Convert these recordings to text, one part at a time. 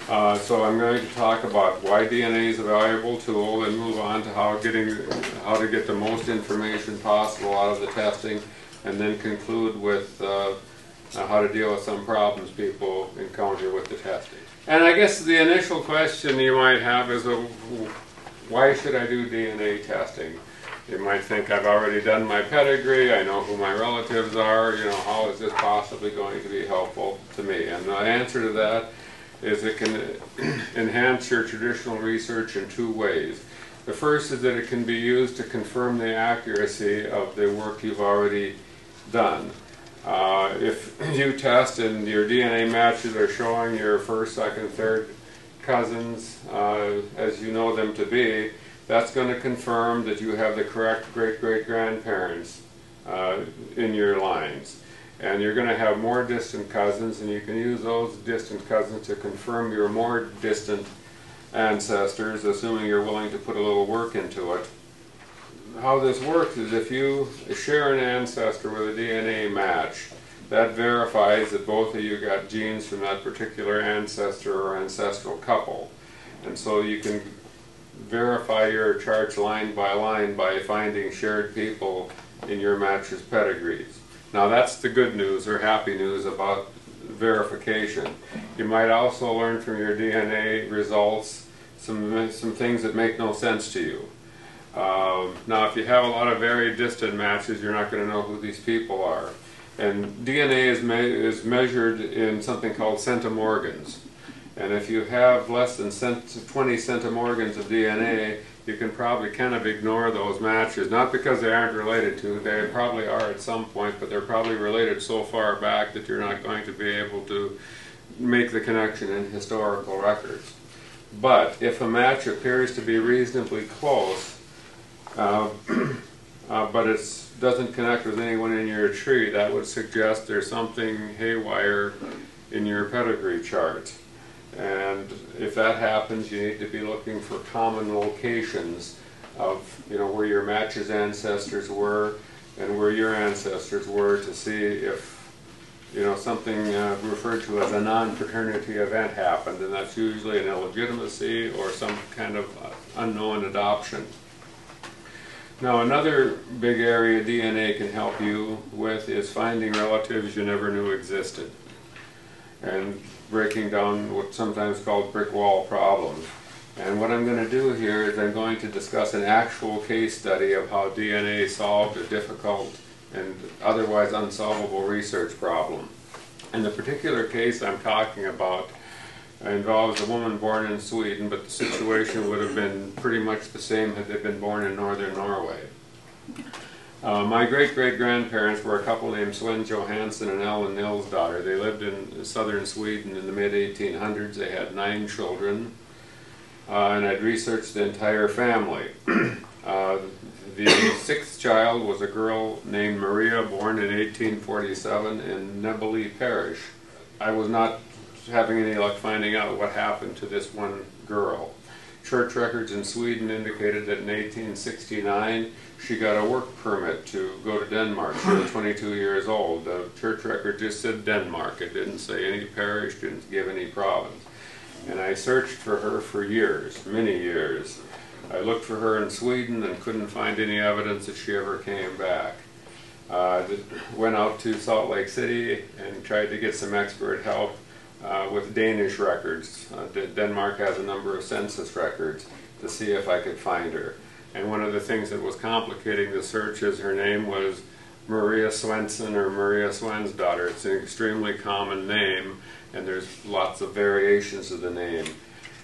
So I'm going to talk about why DNA is a valuable tool and move on to how to get the most information possible out of the testing, and then conclude with how to deal with some problems people encounter with the testing. And I guess the initial question you might have is, why should I do DNA testing? You might think, I've already done my pedigree, I know who my relatives are, you know, how is this possibly going to be helpful to me? And the answer to that is it can enhance your traditional research in two ways. The first is that it can be used to confirm the accuracy of the work you've already done. If you test and your DNA matches are showing your first, second, third cousins as you know them to be, that's going to confirm that you have the correct great-great-grandparents in your lines. And you're going to have more distant cousins, and you can use those distant cousins to confirm your more distant ancestors, assuming you're willing to put a little work into it. How this works is if you share an ancestor with a DNA match, that verifies that both of you got genes from that particular ancestor or ancestral couple. And so you can verify your charts line by finding shared people in your match's pedigrees. Now that's the good news or happy news about verification. You might also learn from your DNA results some things that make no sense to you. Now if you have a lot of very distant matches, you're not going to know who these people are. And DNA is measured in something called centimorgans. And if you have less than 20 centimorgans of DNA, you can probably kind of ignore those matches. Not because they aren't related to, they probably are at some point, but they're probably related so far back that you're not going to be able to make the connection in historical records. But if a match appears to be reasonably close, but it doesn't connect with anyone in your tree, that would suggest there's something haywire in your pedigree chart. And if that happens, you need to be looking for common locations of, you know, where your match's ancestors were and where your ancestors were, to see if, you know, something referred to as a non-paternity event happened, and that's usually an illegitimacy or some kind of unknown adoption. Now another big area DNA can help you with is finding relatives you never knew existed, and breaking down what's sometimes called brick wall problems. And what I'm going to do here is I'm going to discuss an actual case study of how DNA solved a difficult and otherwise unsolvable research problem. And the particular case I'm talking about involves a woman born in Sweden, but the situation would have been pretty much the same had they been born in northern Norway. My great-great-grandparents were a couple named Sven Johansson and Ellen Nilsdotter. They lived in southern Sweden in the mid-1800s. They had 9 children, and I'd researched the entire family. The 6th child was a girl named Maria, born in 1847 in Nebeli Parish. I was not having any luck finding out what happened to this one girl. Church records in Sweden indicated that in 1869 she got a work permit to go to Denmark. She was 22 years old. The church record just said Denmark. It didn't say any parish, didn't give any province. And I searched for her for years, many years. I looked for her in Sweden and couldn't find any evidence that she ever came back. Went out to Salt Lake City and tried to get some expert help with Danish records. Denmark has a number of census records to see if I could find her. And one of the things that was complicating the search is her name was Maria Svensson or Maria Svensdotter. It's an extremely common name, and there's lots of variations of the name.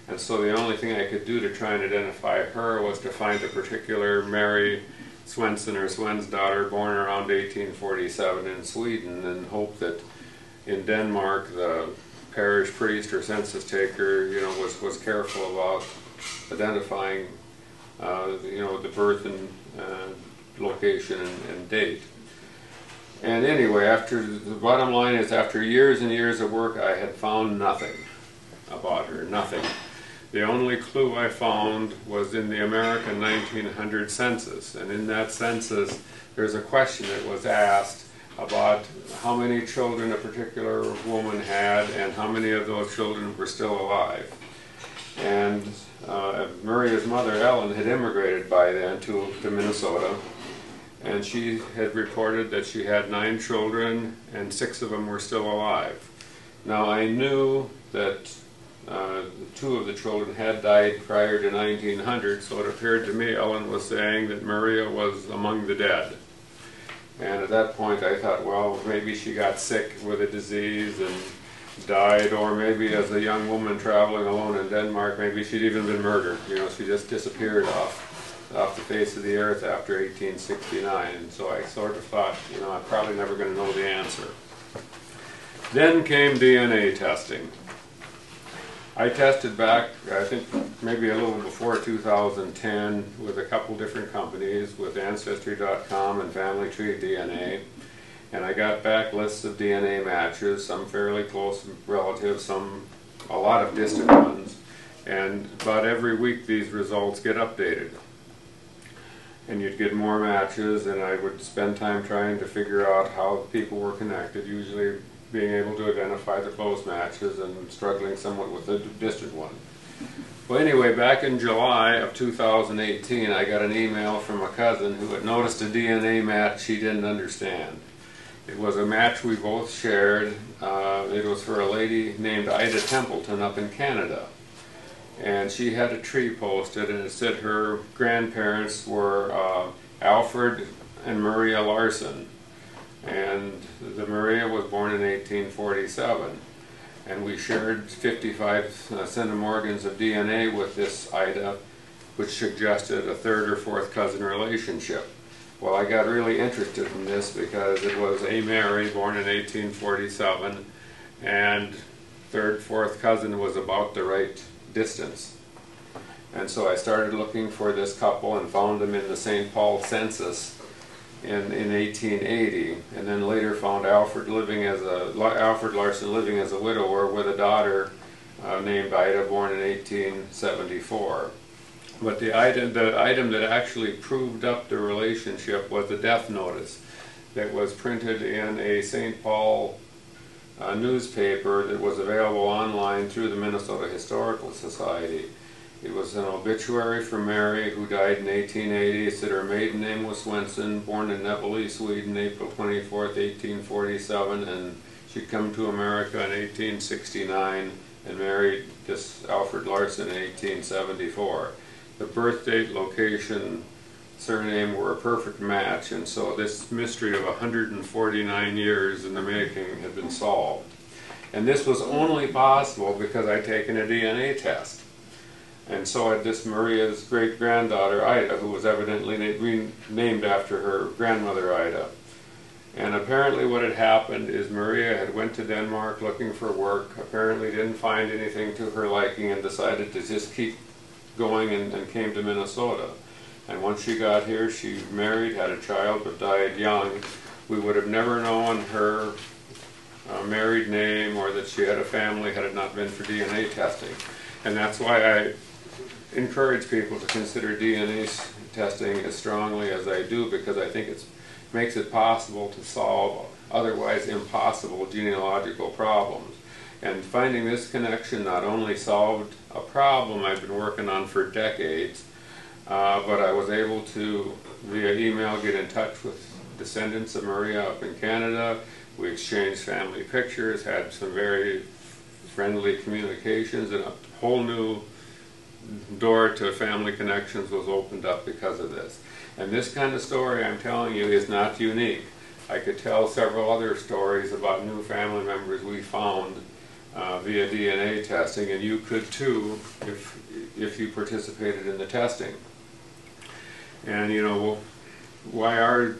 And so the only thing I could do to try and identify her was to find a particular Mary Svensson or Svensdotter born around 1847 in Sweden, and hope that in Denmark the parish priest or census taker, you know, was careful about identifying, you know, the birth and location and date. And anyway, the bottom line is, after years and years of work, I had found nothing about her, nothing. The only clue I found was in the American 1900 census, and in that census there's a question that was asked about how many children a particular woman had and how many of those children were still alive. And Maria's mother, Ellen, had immigrated by then to Minnesota, and she had reported that she had 9 children and 6 of them were still alive. Now, I knew that 2 of the children had died prior to 1900, so it appeared to me Ellen was saying that Maria was among the dead. And at that point I thought, well, maybe she got sick with a disease and died, or maybe as a young woman traveling alone in Denmark, maybe she'd even been murdered. You know, she just disappeared off the face of the earth after 1869. And so I sort of thought, you know, I'm probably never going to know the answer. Then came DNA testing. I tested back, I think maybe a little before 2010 with a couple different companies, with Ancestry.com and Family Tree DNA, and I got back lists of DNA matches, some fairly close relatives, some a lot of distant ones, and about every week these results get updated. And you'd get more matches, and I would spend time trying to figure out how people were connected, usually being able to identify the close matches and struggling somewhat with the distant one. Well, anyway, back in July of 2018, I got an email from a cousin who had noticed a DNA match she didn't understand. It was a match we both shared. It was for a lady named Ida Templeton up in Canada. And she had a tree posted, and it said her grandparents were Alfred and Maria Larson. And the Maria was born in 1847, and we shared 55 centimorgans of DNA with this Ida, which suggested a 3rd or 4th cousin relationship. Well, I got really interested in this because it was a Mary born in 1847, and 3rd, 4th cousin was about the right distance. And so I started looking for this couple and found them in the St. Paul census in 1880, and then later found Alfred Larson living as a widower with a daughter named Ida, born in 1874. But the item that actually proved up the relationship was a death notice that was printed in a St. Paul newspaper that was available online through the Minnesota Historical Society. It was an obituary for Mary, who died in 1880. It said her maiden name was Swenson, born in Näveli, Sweden, April 24th, 1847, and she'd come to America in 1869 and married this Alfred Larson in 1874. The birth date, location, surname were a perfect match, and so this mystery of 149 years in the making had been solved. And this was only possible because I'd taken a DNA test. And so had this Maria's great-granddaughter, Ida, who was evidently named after her grandmother, Ida. And apparently what had happened is Maria had went to Denmark looking for work, apparently didn't find anything to her liking, and decided to just keep going and came to Minnesota. And once she got here, she married, had a child, but died young. We would have never known her married name or that she had a family had it not been for DNA testing. And that's why I encourage people to consider DNA testing as strongly as I do, because I think it makes it possible to solve otherwise impossible genealogical problems. And finding this connection not only solved a problem I've been working on for decades, but I was able to, via email, get in touch with descendants of Maria up in Canada. We exchanged family pictures, had some very friendly communications, and a whole new door to family connections was opened up because of this. And this kind of story I'm telling you is not unique. I could tell several other stories about new family members we found via DNA testing, and you could too if you participated in the testing. And you know, why are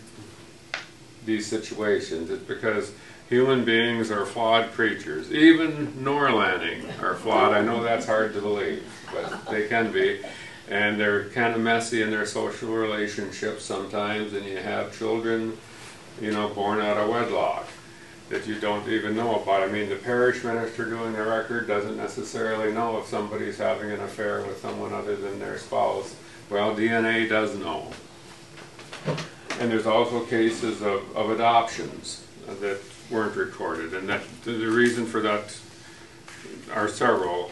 these situations? It's because human beings are flawed creatures. Even Norlanning are flawed. I know that's hard to believe, but they can be. And they're kind of messy in their social relationships sometimes, and you have children, you know, born out of wedlock that you don't even know about. I mean, the parish minister doing the record doesn't necessarily know if somebody's having an affair with someone other than their spouse. Well, DNA does know. And there's also cases of adoptions. that weren't recorded, and that the reason for that are several.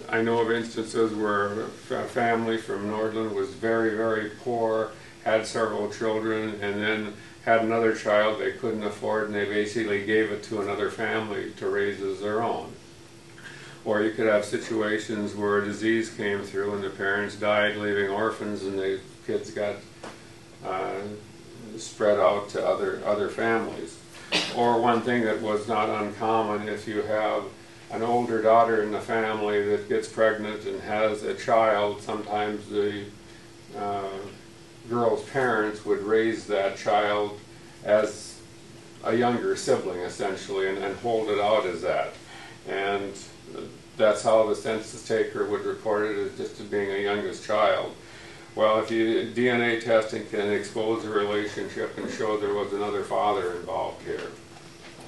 I know of instances where a family from Nordland was very, very poor, had several children, and then had another child they couldn't afford, and they basically gave it to another family to raise as their own. Or you could have situations where a disease came through and the parents died, leaving orphans, and the kids got spread out to other families. Or one thing that was not uncommon, if you have an older daughter in the family that gets pregnant and has a child, sometimes the girl's parents would raise that child as a younger sibling, essentially, and hold it out as that. And that's how the census taker would report it, as just as being a youngest child. Well, if DNA testing can expose a relationship and show there was another father involved here.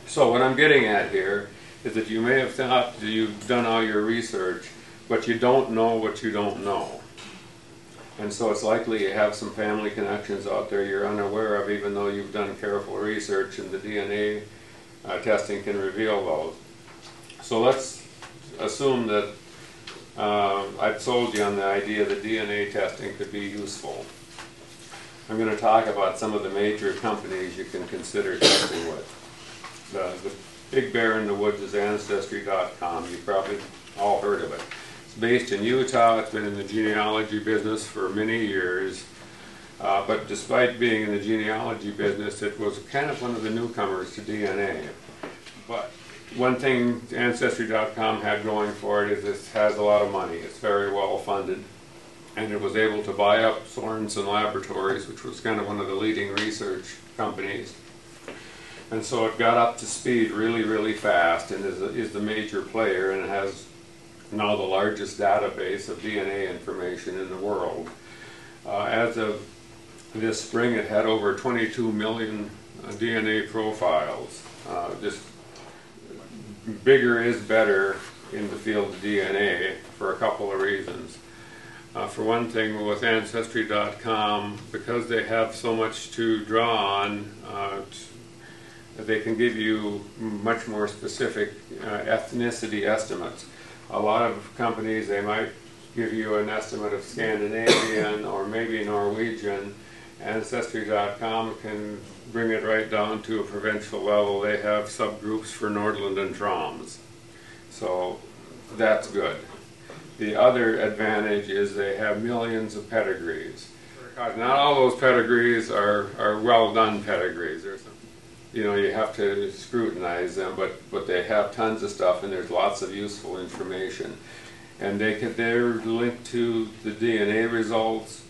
So what I'm getting at here is that you may have thought that you've done all your research, but you don't know what you don't know. And so it's likely you have some family connections out there you're unaware of, even though you've done careful research, and the DNA testing can reveal those. So let's assume that I've sold you on the idea that DNA testing could be useful. I'm going to talk about some of the major companies you can consider testing with. The big bear in the woods is Ancestry.com. You've probably all heard of it. It's based in Utah. It's been in the genealogy business for many years. But despite being in the genealogy business, it was kind of one of the newcomers to DNA. But one thing Ancestry.com had going for it is it has a lot of money. It's very well funded. And it was able to buy up Sorensen Laboratories, which was kind of one of the leading research companies. And so it got up to speed really, really fast, and is the major player, and it has now the largest database of DNA information in the world. As of this spring, it had over 22 million DNA profiles. Just bigger is better in the field of DNA for a couple of reasons. For one thing, with Ancestry.com, because they have so much to draw on, they can give you much more specific ethnicity estimates. A lot of companies, they might give you an estimate of Scandinavian or maybe Norwegian. Ancestry.com can bring it right down to a provincial level. They have subgroups for Nordland and Troms. So that's good. The other advantage is they have millions of pedigrees. Not all those pedigrees are well done pedigrees. You know, you have to scrutinize them, but they have tons of stuff, and there's lots of useful information. And they're linked to the DNA results,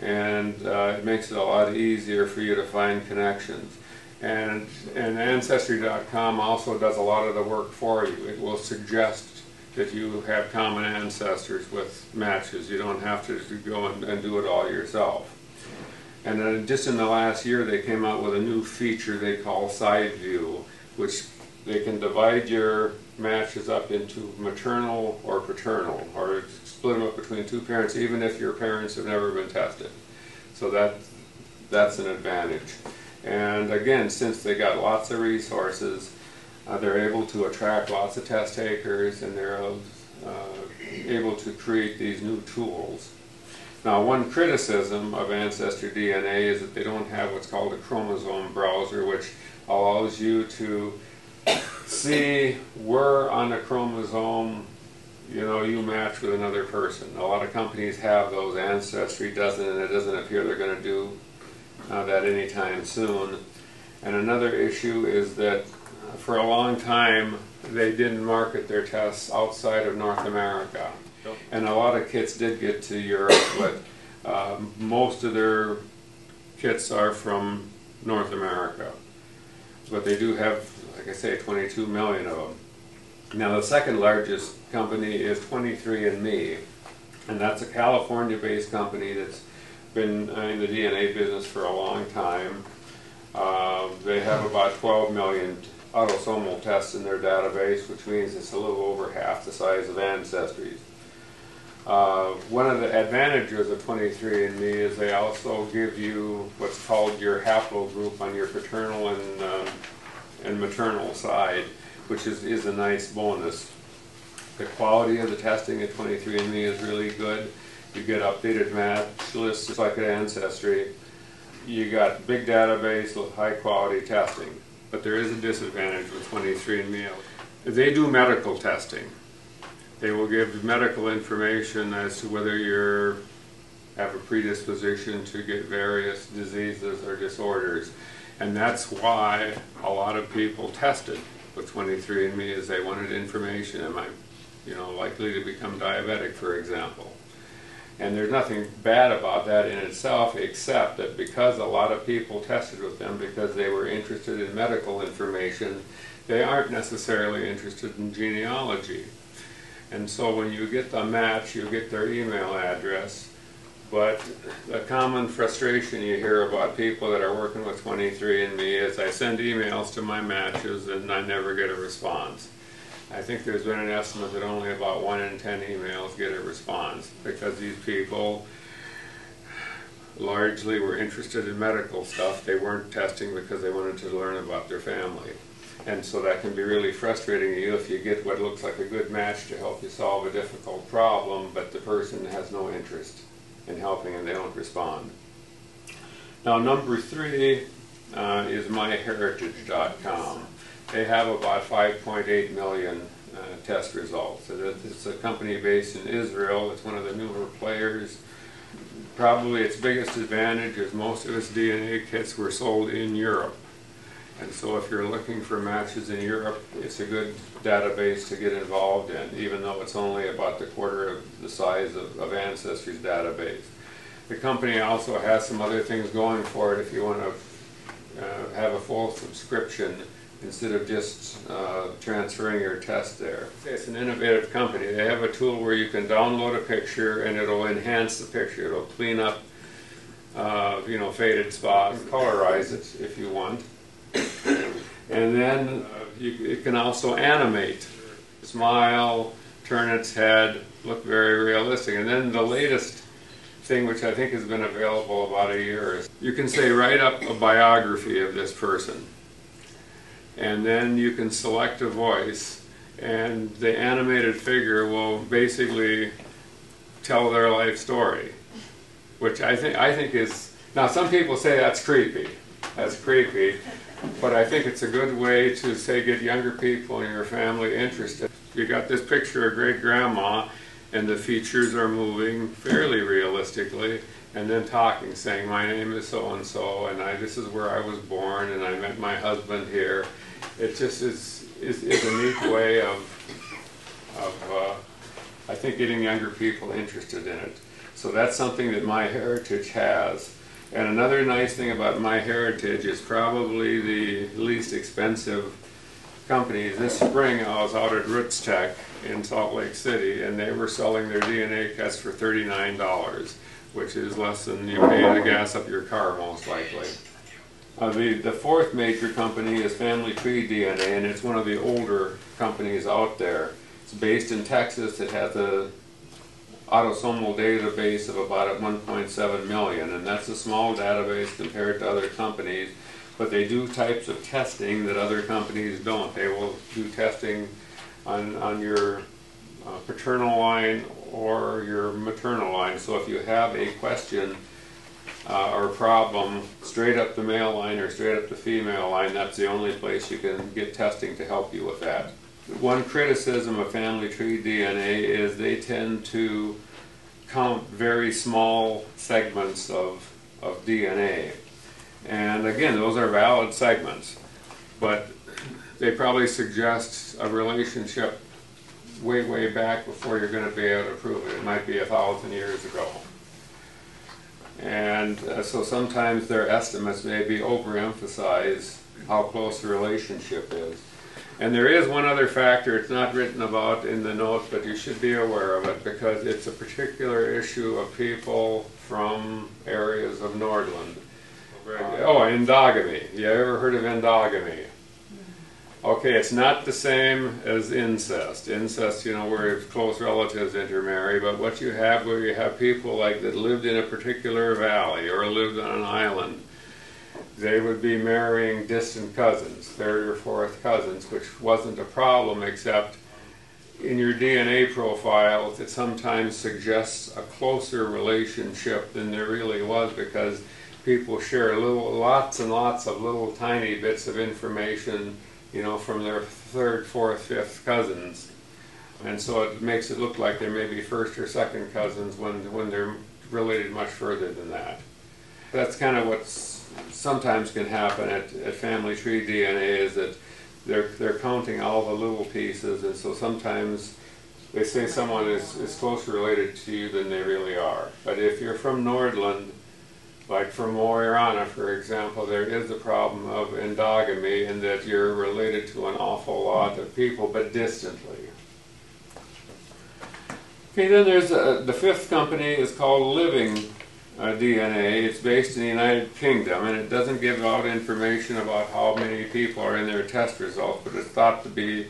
and it makes it a lot easier for you to find connections. And Ancestry.com also does a lot of the work for you. It will suggest that you have common ancestors with matches. You don't have to go and do it all yourself. And then just in the last year, they came out with a new feature they call Side View, which they can divide your matches up into maternal or paternal, or split them up between two parents, even if your parents have never been tested. So that's an advantage. And again, since they got lots of resources, they're able to attract lots of test takers, and they're able to create these new tools. Now, one criticism of Ancestry DNA is that they don't have what's called a chromosome browser, which allows you to see where on a chromosome you match with another person. A lot of companies have those. Ancestry doesn't, and it doesn't appear they're going to do that anytime soon. And another issue is that for a long time they didn't market their tests outside of North America. And a lot of kits did get to Europe, but most of their kits are from North America. But they do have, like I say, 22 million of them. Now, the second largest company is 23andMe, and that's a California-based company that's been in the DNA business for a long time. They have about 12 million autosomal tests in their database, which means it's a little over half the size of Ancestry's. One of the advantages of 23andMe is they also give you what's called your haplogroup on your paternal and maternal side, which is a nice bonus. The quality of the testing at 23andMe is really good. You get updated match lists just like at Ancestry. You got big database with high quality testing. But there is a disadvantage with 23andMe. They do medical testing. They will give medical information as to whether you have a predisposition to get various diseases or disorders. And that's why a lot of people tested with 23andMe, is they wanted information. Am I, likely to become diabetic, for example? And there's nothing bad about that in itself, except that because a lot of people tested with them because they were interested in medical information, they aren't necessarily interested in genealogy. And so when you get the match, you get their email address. But the common frustration you hear about people that are working with 23andMe is I send emails to my matches and I never get a response. I think there's been an estimate that only about 1 in 10 emails get a response, because these people largely were interested in medical stuff. They weren't testing because they wanted to learn about their family. And so that can be really frustrating to you if you get what looks like a good match to help you solve a difficult problem, but the person has no interest in helping and they don't respond. Now, number 3 is MyHeritage.com. They have about 5.8 million test results. It's a company based in Israel. It's one of the newer players. Probably its biggest advantage is most of its DNA kits were sold in Europe. And so if you're looking for matches in Europe, it's a good database to get involved in, even though it's only about the quarter of the size of Ancestry's database. The company also has some other things going for it if you want to have a full subscription instead of just transferring your test there. It's an innovative company. They have a tool where you can download a picture and it'll enhance the picture. It'll clean up faded spots, colorize it if you want. And then it can also animate, smile, turn its head, look very realistic. And then the latest thing, which I think has been available about a year, is you can say write up a biography of this person. And then you can select a voice, and the animated figure will basically tell their life story, which I think is, now some people say that's creepy. That's creepy. But I think it's a good way to, say, get younger people in your family interested. You got this picture of great-grandma, and the features are moving fairly realistically, and then talking, saying, my name is so-and-so, and this is where I was born, and I met my husband here. It just is a neat way of I think, getting younger people interested in it. So that's something that MyHeritage has. And another nice thing about MyHeritage is probably the least expensive company. This spring I was out at Roots Tech in Salt Lake City, and they were selling their DNA kits for $39, which is less than you pay to gas up your car most likely. The fourth major company is Family Tree DNA, and it's one of the older companies out there. It's based in Texas. It has a autosomal database of about 1.7 million, and that's a small database compared to other companies, but they do types of testing that other companies don't. They will do testing on your paternal line or your maternal line. So if you have a question or problem straight up the male line or straight up the female line, that's the only place you can get testing to help you with that. One criticism of Family Tree DNA is they tend to count very small segments of DNA. And again, those are valid segments, but they probably suggest a relationship way back before you're going to be able to prove it. It might be 1,000 years ago. And so sometimes their estimates may be overemphasize how close the relationship is. And there is one other factor, it's not written about in the notes, but you should be aware of it because it's a particular issue of people from areas of Nordland. Oh, endogamy. You ever heard of endogamy? Okay, it's not the same as incest. Incest, where close relatives intermarry, but what you have where you have people like that lived in a particular valley or lived on an island, they would be marrying distant cousins, third or fourth cousins, which wasn't a problem, except in your DNA profiles it sometimes suggests a closer relationship than there really was, because people share lots and lots of little tiny bits of information from their third, fourth, fifth cousins. And so it makes it look like they may be first or second cousins when they're related much further than that. That's kind of what sometimes can happen at family tree DNA, is that they're counting all the little pieces, and so sometimes they say someone is closer related to you than they really are. But if you're from Nordland, like from Mo i Rana, for example, there is a problem of endogamy in that you're related to an awful lot of people, but distantly. Okay, then there's the fifth company is called Living DNA. It's based in the United Kingdom, and it doesn't give out information about how many people are in their test results, but it's thought to be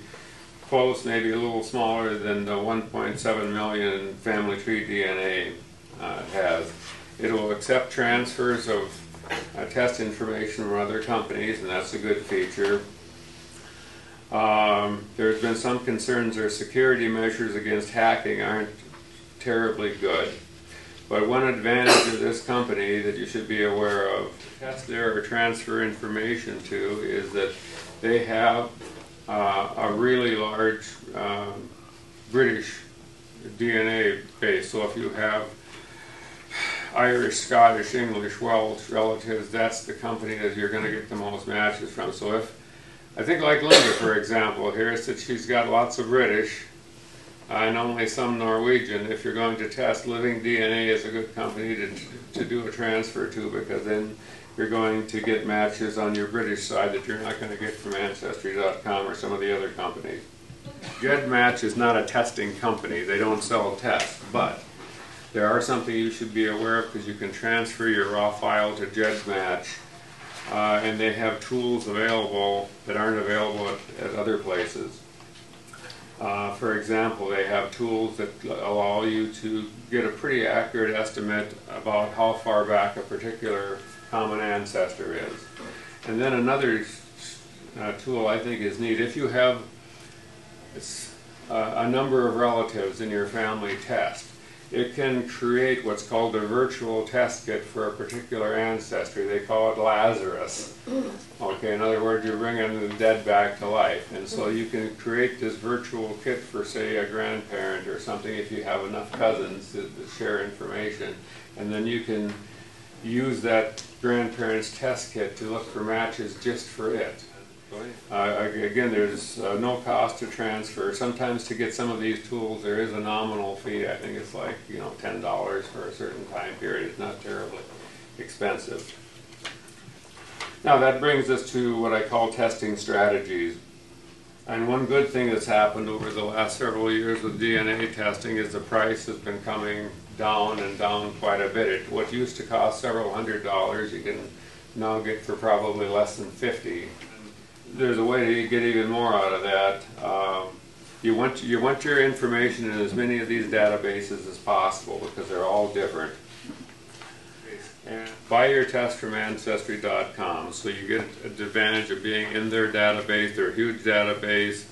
close, maybe a little smaller than the 1.7 million family tree DNA has. It will accept transfers of test information from other companies, and that's a good feature. There's been some concerns their security measures against hacking aren't terribly good. But one advantage of this company that you should be aware of, test there or transfer information to, is that they have a really large British DNA base. So if you have Irish, Scottish, English, Welsh relatives, that's the company that you're going to get the most matches from. So if, I think like Linda, for example, here, that she's got lots of British and only some Norwegian. If you're going to test, Living DNA is a good company to do a transfer to, because then you're going to get matches on your British side that you're not going to get from Ancestry.com or some of the other companies. GEDmatch is not a testing company. They don't sell tests, but there are something you should be aware of, because you can transfer your raw file to GEDmatch, and they have tools available that aren't available at other places. For example, they have tools that allow you to get a pretty accurate estimate about how far back a particular common ancestor is. And then another tool I think is neat. If you have a number of relatives in your family test, it can create what's called a virtual test kit for a particular ancestry. They call it Lazarus. Okay, in other words, you're bringing the dead back to life. And so you can create this virtual kit for, say, a grandparent or something, if you have enough cousins to share information. And then you can use that grandparent's test kit to look for matches just for it. Again, there's no cost to transfer. Sometimes to get some of these tools there is a nominal fee. I think it's like $10 for a certain time period. It's not terribly expensive. Now that brings us to what I call testing strategies. And one good thing that's happened over the last several years with DNA testing is the price has been coming down and down quite a bit. What used to cost several $100s, you can now get for probably less than $50. There's a way to get even more out of that. You want your information in as many of these databases as possible, because they're all different. And buy your test from Ancestry.com, so you get the advantage of being in their database, their huge database,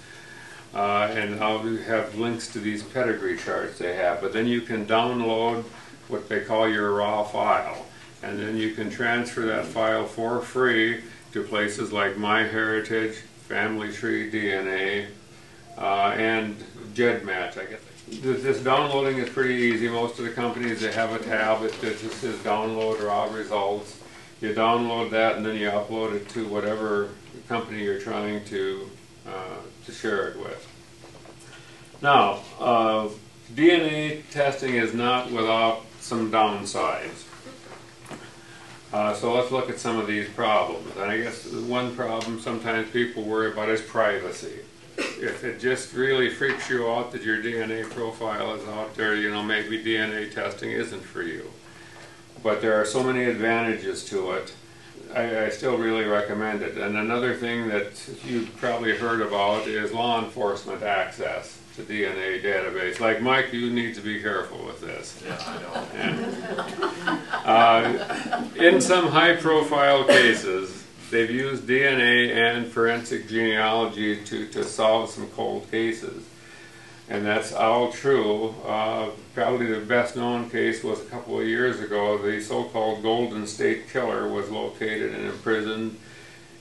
and I'll have links to these pedigree charts they have. But then you can download what they call your raw file, and then you can transfer that file for free to places like MyHeritage, Family Tree DNA, and GEDmatch, I guess. This downloading is pretty easy. Most of the companies, they have a tab that just says download raw results. You download that and then you upload it to whatever company you're trying to share it with. Now, DNA testing is not without some downsides. So let's look at some of these problems. And I guess one problem sometimes people worry about is privacy. If it just really freaks you out that your DNA profile is out there, maybe DNA testing isn't for you. But there are so many advantages to it. I still really recommend it. And another thing that you've probably heard about is law enforcement access to DNA database. Like Mike, you need to be careful with this. Yeah, I know. In some high-profile cases, they've used DNA and forensic genealogy to solve some cold cases. And that's all true. Probably the best known case was a couple of years ago. The so-called Golden State Killer was located and imprisoned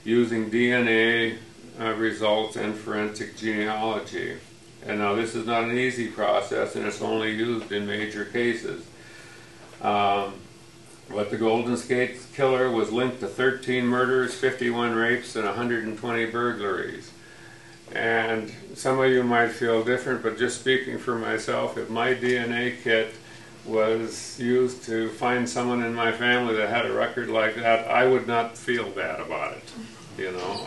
using DNA results and forensic genealogy. And now this is not an easy process, and it's only used in major cases. But the Golden State Killer was linked to 13 murders, 51 rapes, and 120 burglaries. And some of you might feel different, but just speaking for myself, if my DNA kit was used to find someone in my family that had a record like that, I would not feel bad about it. You know,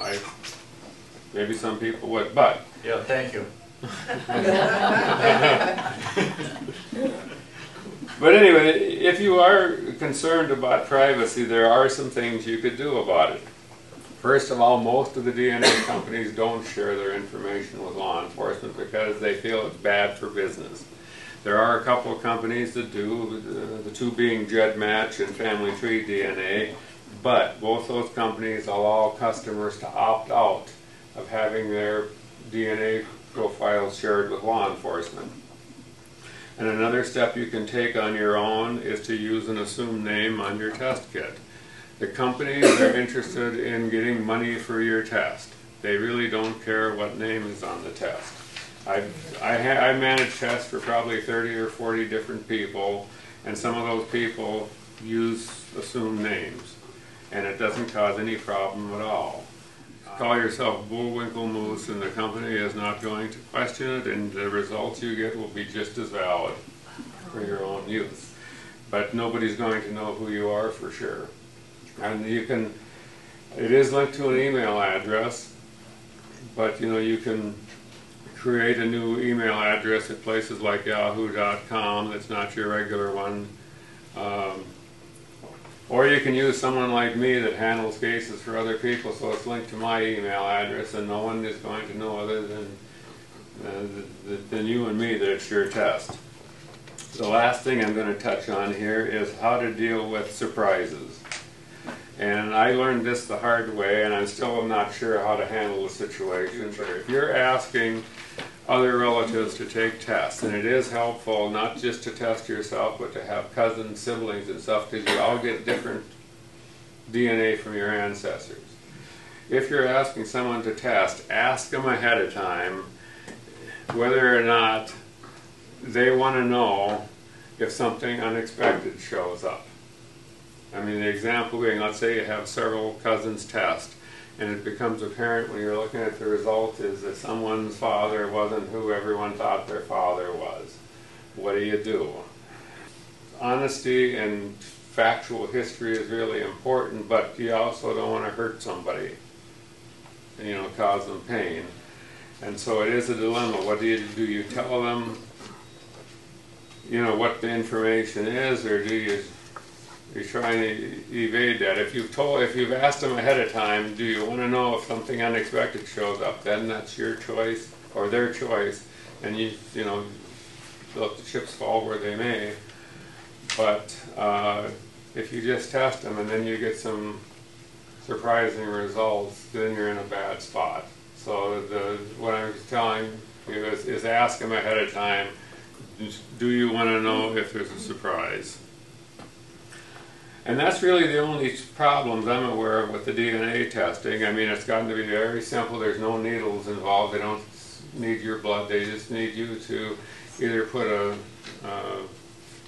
maybe some people would, but... Yeah, thank you. But anyway, if you are concerned about privacy, there are some things you could do about it. First of all, most of the DNA companies don't share their information with law enforcement because they feel it's bad for business. There are a couple of companies that do, the two being GEDmatch and Family Tree DNA, but both those companies allow customers to opt out of having their DNA profiles shared with law enforcement. And another step you can take on your own is to use an assumed name on your test kit. The companies are interested in getting money for your test. They really don't care what name is on the test. I manage tests for probably 30 or 40 different people, and some of those people use assumed names, and it doesn't cause any problem at all. Call yourself Bullwinkle Moose, and the company is not going to question it, and the results you get will be just as valid for your own use. But nobody's going to know who you are for sure. And you can, it is linked to an email address, but you know, you can create a new email address at places like yahoo.com that's not your regular one. Or you can use someone like me that handles cases for other people, so it's linked to my email address, and no one is going to know other than you and me that it's your test. The last thing I'm going to touch on here is how to deal with surprises. And I learned this the hard way, and I'm still not sure how to handle the situation. But if you're asking other relatives to take tests, and it is helpful not just to test yourself, but to have cousins, siblings, and stuff, because you all get different DNA from your ancestors. If you're asking someone to test, ask them ahead of time whether or not they want to know if something unexpected shows up. I mean, the example being, let's say you have several cousins test, and it becomes apparent when you're looking at the result is that someone's father wasn't who everyone thought their father was. What do you do? Honesty and factual history is really important, but you also don't want to hurt somebody, you know, cause them pain. And so it is a dilemma. What do? You tell them, you know, what the information is, or do you're trying to evade that? If you've asked them ahead of time, do you want to know if something unexpected shows up? Then that's your choice or their choice, and you know, let the chips fall where they may. But if you just test them and then you get some surprising results, then you're in a bad spot. So what I'm telling you is ask them ahead of time. Do you want to know if there's a surprise? And that's really the only problems I'm aware of with the DNA testing. I mean, it's gotten to be very simple. There's no needles involved. They don't need your blood. They just need you to either put a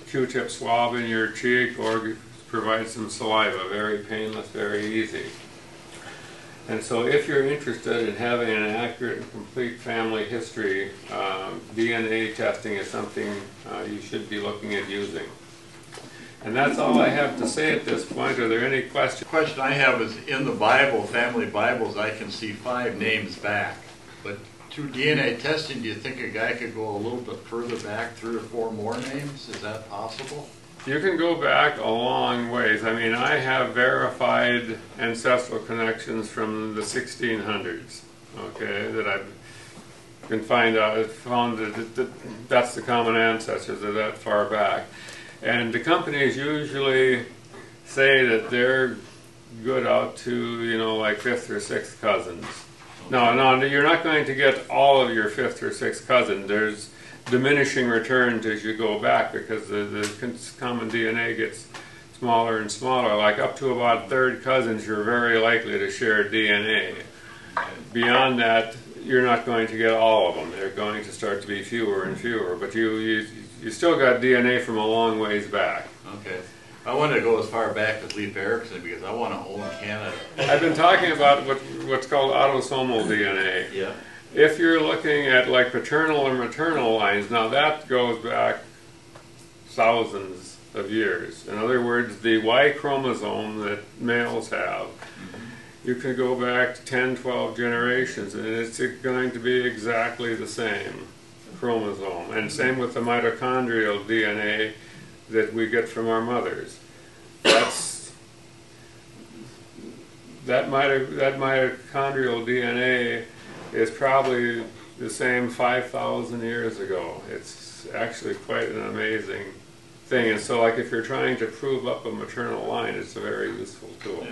Q-tip swab in your cheek or provide some saliva. Very painless, very easy. And so if you're interested in having an accurate and complete family history, DNA testing is something you should be looking at using. And that's all I have to say at this point. Are there any questions? The question I have is, in the Bible, family Bibles, I can see 5 names back. But through DNA testing, do you think a guy could go a little bit further back, 3 or 4 more names? Is that possible? You can go back a long ways. I mean, I have verified ancestral connections from the 1600s, okay, that I've can find out, found that that's the common ancestors, they're that far back. And the companies usually say that they're good out to, you know, like 5th or 6th cousins. No, you're not going to get all of your 5th or 6th cousin. There's diminishing returns as you go back because the common DNA gets smaller and smaller. Like up to about 3rd cousins, you're very likely to share DNA. Beyond that, you're not going to get all of them. They're going to start to be fewer and fewer, but you still got DNA from a long ways back. Okay. I want to go as far back as Leif Erikson because I want to own Canada. I've been talking about what's called autosomal DNA. Yeah. If you're looking at like paternal or maternal lines, now that goes back thousands of years. In other words, the Y chromosome that males have, you can go back 10, 12 generations and it's going to be exactly the same chromosome. And same with the mitochondrial DNA that we get from our mothers. That mitochondrial DNA is probably the same 5,000 years ago. It's actually quite an amazing thing. And so like if you're trying to prove up a maternal line, it's a very useful tool.